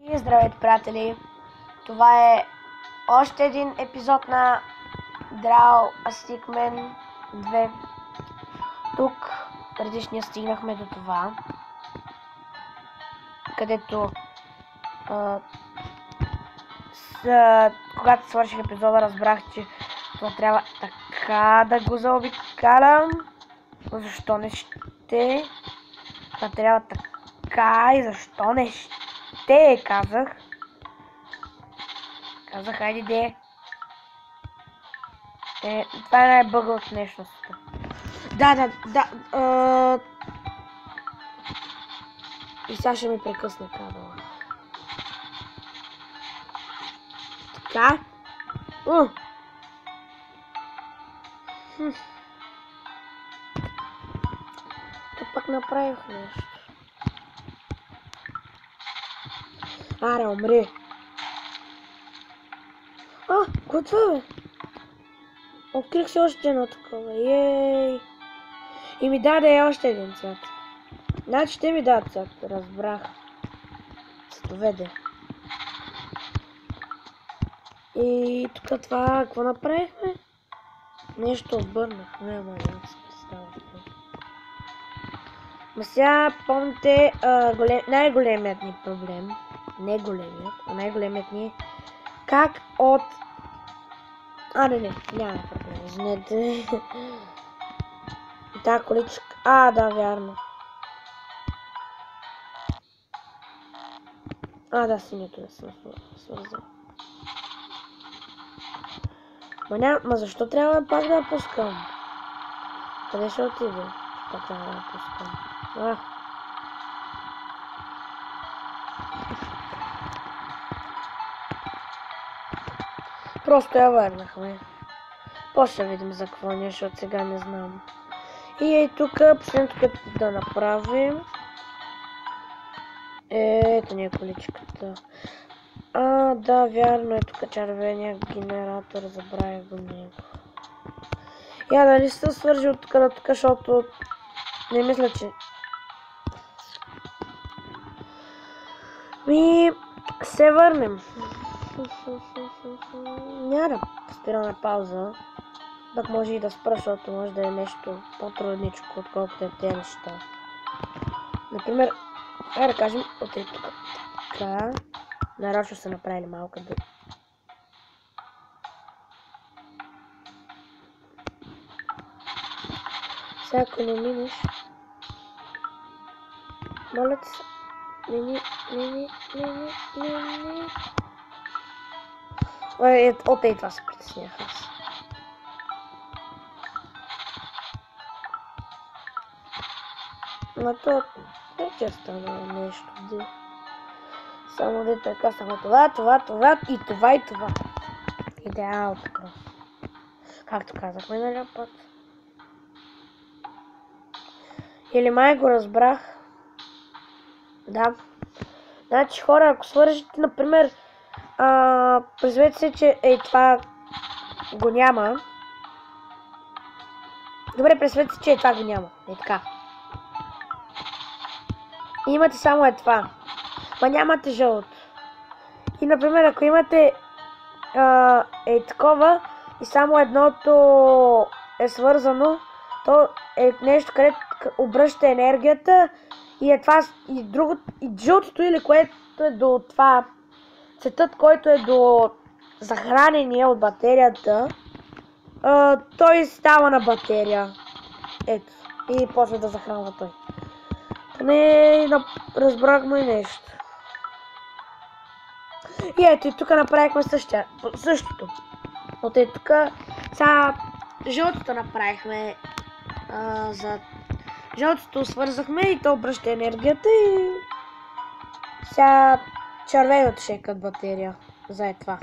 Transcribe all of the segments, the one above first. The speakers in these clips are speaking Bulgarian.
И здравейте, приятели! Това е още един епизод на Draw a Stickman 2. Тук предишния стигнахме до това, където когато свърших епизода, разбрах, че това трябва така да го заобикалям. Защо не ще? Това трябва така и защо не ще, казах. Хайде де. Това е най-бъга от нещността. Да. И сега ще ми прекъсне кабела. Така. Тук пък направих нещо. Аре, умри. Готово бе. Открих си още едно такова. Ей. И ми даде още един цвят. Значи ще ми дадат цвят. Разбрах. Цветоведе. И тук това, какво направихме? Нещо обърнах. Няма да се представя. Ма сега помните най-големият ни проблем. Не големият, а най-големият ни е как от... Не, няма проблем, извинете. Та количка... Да, вярно. Да, синьото не съм свързал. Ма защо трябва пак да я пускам? Къде ще отиде? Пак трябва да я пускам. Просто я върнахме. После ще видим за какво ние, защото сега не знам. И тук последното, като да направим. Ето ни е количката. Да, вярно е тук червения генератор, забравих го него. Дали съм свържил тук на тук, защото не мисля, че... се върнем. Няма да спира на пауза. Пък може и да спра, защото може да е нещо по-трудничко, отколкото е тези неща. Например, да кажем, от тук. Така. Нарочно са направили малка да... Сега ако не минеш... Моля те се... Не. От това се притеснях аз. Но то вече е станало нещо. Само де така, само това и това. Идеал така. Както казахме на път. Или май го разбрах. Да. Значи хора, ако свържете, например, представете се, че това го няма. Добре, представете се, че това го няма. Така. И имате само това. Ма нямате жълто. И, например, ако имате такова и само едното е свързано, то е нещо, където обръща енергията и е това, и другото, и жълтото или което е до това, цветът, който е до захранение от батерията, той става на батерия. Ето. И после да захранва той. Поне разбрахме нещо. И ето и тук направихме същото. От тук сега жълтото направихме. За жълтото свързахме и то обръща енергията и сега червеното ще е като батерия за това.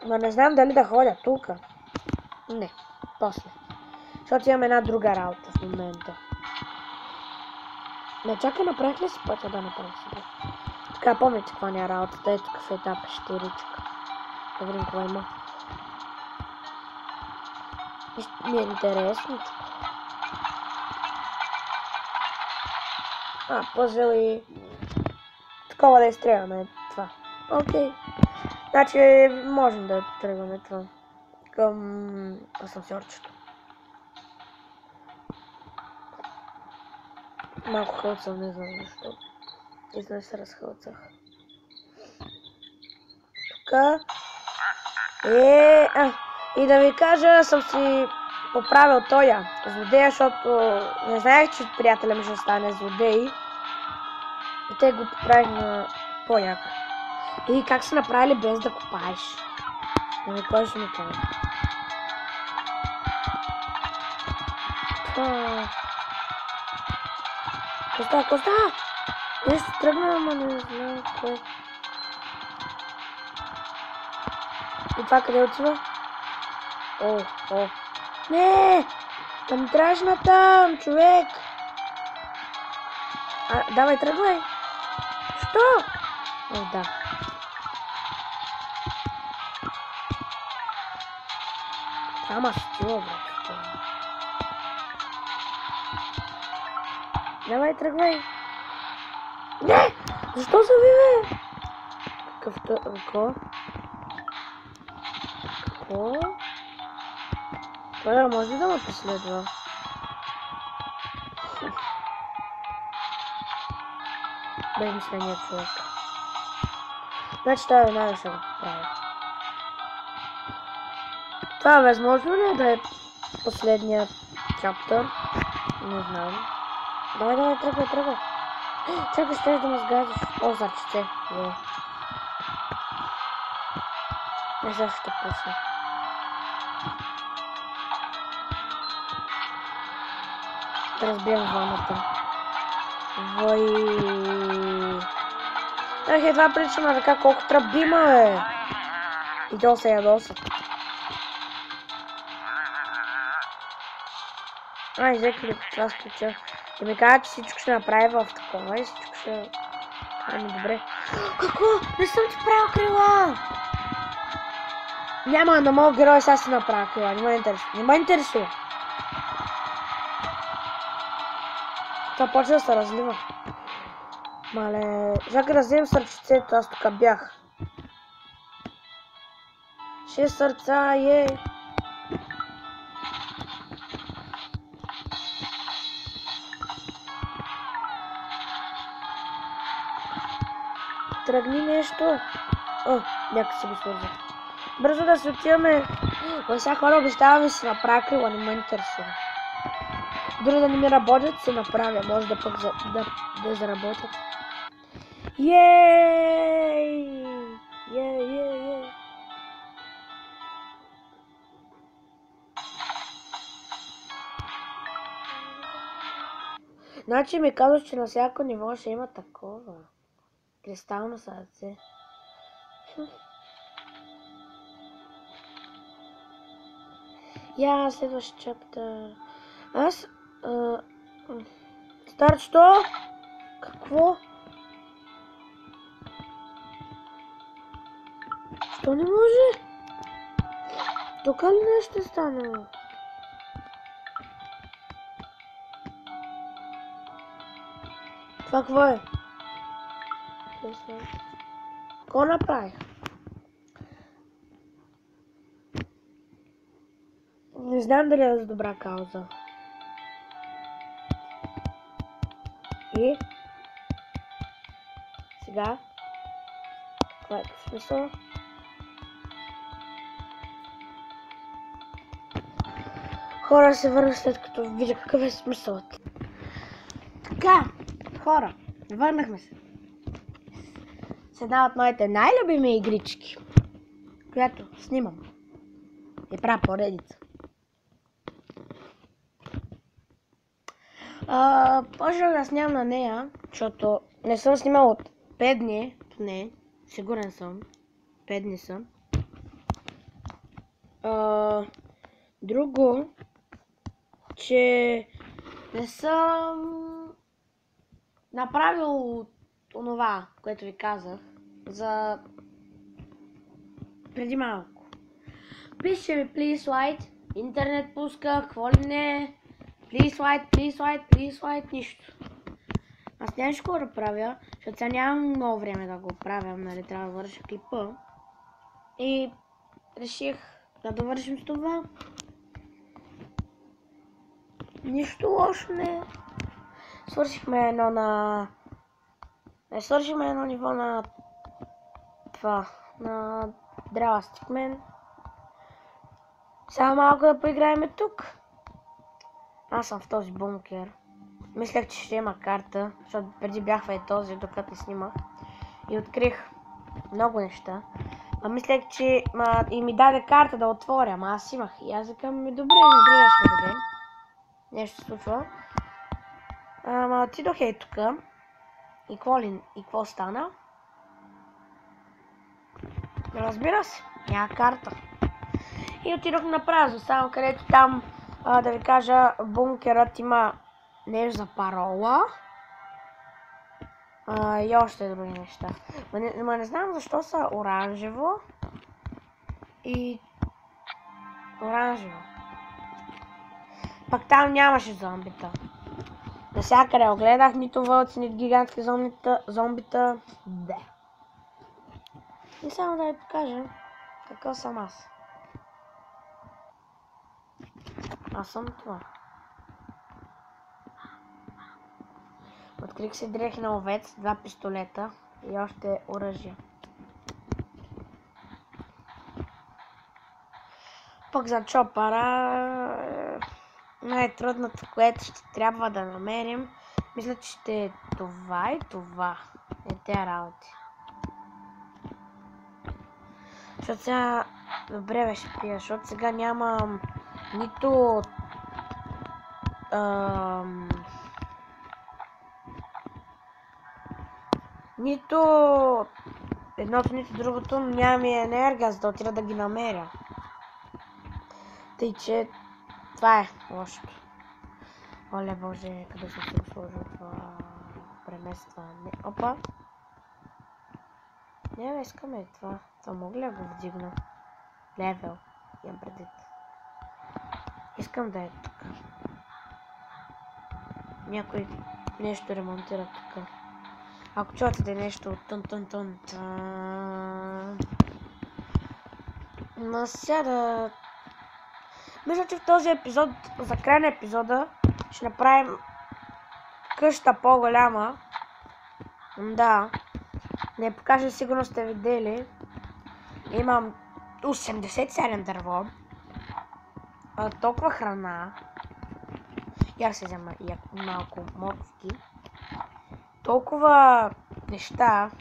Но не знам дали да ходя тук. Не, после. Защото имам една друга работа в момента. Не, чакай, направих ли си пътя да направя сега? Така, помните каква ни е работата? Ето тук в етап щиричка. Да видим какво има. Ми е интересно. Пъзел и такова да изстреляме това. Окей. Значи можем да тръгваме това към асансьорчето. Малко хълцам, не знам защо. Изнес се разхълцах. Тука. И да ви кажа, съм си поправил тоя злодея, защото не знаех, че приятеля ми ще стане злодей. И те го поправих на по-як. И как са направили без да копаеш? Ами кой ще ми каже? Коста! Не се тръгна, ама не знам кое. И това къде отива? Не! Да ми трябваш натам, човек! Давай, тръгвай! Що? Да. Ама стила, брат. Давай, тръгвай! Не! Защо се бе? Какво? Това може ли да ме преследва? Безмисленият човек. Значи това веднага ще го правя. Това възможно ли е да е последният чаптър? Не знам. Давай, тръгвай. Чакай, ще да ме сгазиш. Зарчице. Не знам, ще пусна. Да разбием ваната. Едва прилича на ръка, колко тръбима, бе! И то се ядосат. Взеха ли това сключа? Да ми кажа, че всичко ще направи в такова и всичко ще... добре. Какво? Не съм ти правил крила! Няма, на моят герой сега си направя крила, не ме интересува. Това почва да се разлива. Мале, чакай да вземем сърчицето, аз тук бях. 6 сърца, Тръгни нещо. Някак си го свързах. Бързо да се отиваме. Сега хора обещавам да си направя крила, не ме интересува. Дори да не ми работят, се направя. Може да пък да заработят. Ей! Значи ми казваш, че на всяко ниво ще има такова. Кристално сърце. Следващ чаптър. Аз... Старт, що? Какво? Що не може? Тук ли нещо ще стане? Това какво е? Какво направих? Не знам дали е за добра кауза. И? Сега? Каква е смисъл? Хора, се върнах след като видя какъв е смисълът. Така, хора, върнахме се. С една от моите най-любими игрички, която снимам и правя поредица. Почнах да снимам на нея, защото не съм снимал от 5 дни, не, сигурен съм, 5 дни съм. Друго, че не съм направил онова, което ви казах, за преди малко. Пише ми please light, интернет пуска, какво ли не, please light, нищо. Аз Знаеш какво да правя, защото сега нямам много време да го правя, нали, трябва да върша клипа. И реших да довършим с това. Нищо лошо не. Свършихме едно ниво на това, на Drastic Man. Сега малко да поиграем тук. Аз съм в този бункер. Мислех, че ще има карта, защото преди бях в този, докато снимах. И открих много неща. Мислех, че и ми даде карта да отворя, ама аз имах. И аз викам, добре, на другия ще ме даде. Нещо се случва. Отидох тук. И какво стана? Разбира се, няма карта. И отидох на празно, само където там, да ви кажа, бункерът има нещо за парола. И още други неща. Не знам защо са оранжево и оранжево. Пак там нямаше зомбита. Насякъде огледах, нито вълци, нито гигантски зомбита. Да. И само да ви покажа какъв съм аз. Аз съм това. Открих се дрехи на овец, 2 пистолета и още оръжие. Пък за чопара най-трудното, което ще трябва да намерим, мисля, че ще е това и това. Тези работи. Защото сега... Добре беше пия, защото сега нямам нито... Нито едното, нито другото, нямам и енергия, за да отида да ги намеря. Тъй, че това е лошото. Оле боже, къде съм се го сложил това преместване. Опа! Не, искаме това. Това мога ли да го вдигна? Левел. Имам предвид. Искам да е тук. Някой нещо ремонтира тук. Ако чувате да е нещо тън. Но сега да... Мисля, че в този епизод, за край на епизода, ще направим къща по-голяма. Да. Не покажа, сигурно сте видели. Имам 87 дърво. Толкова храна. Я се взема малко морковки. Толкова неща.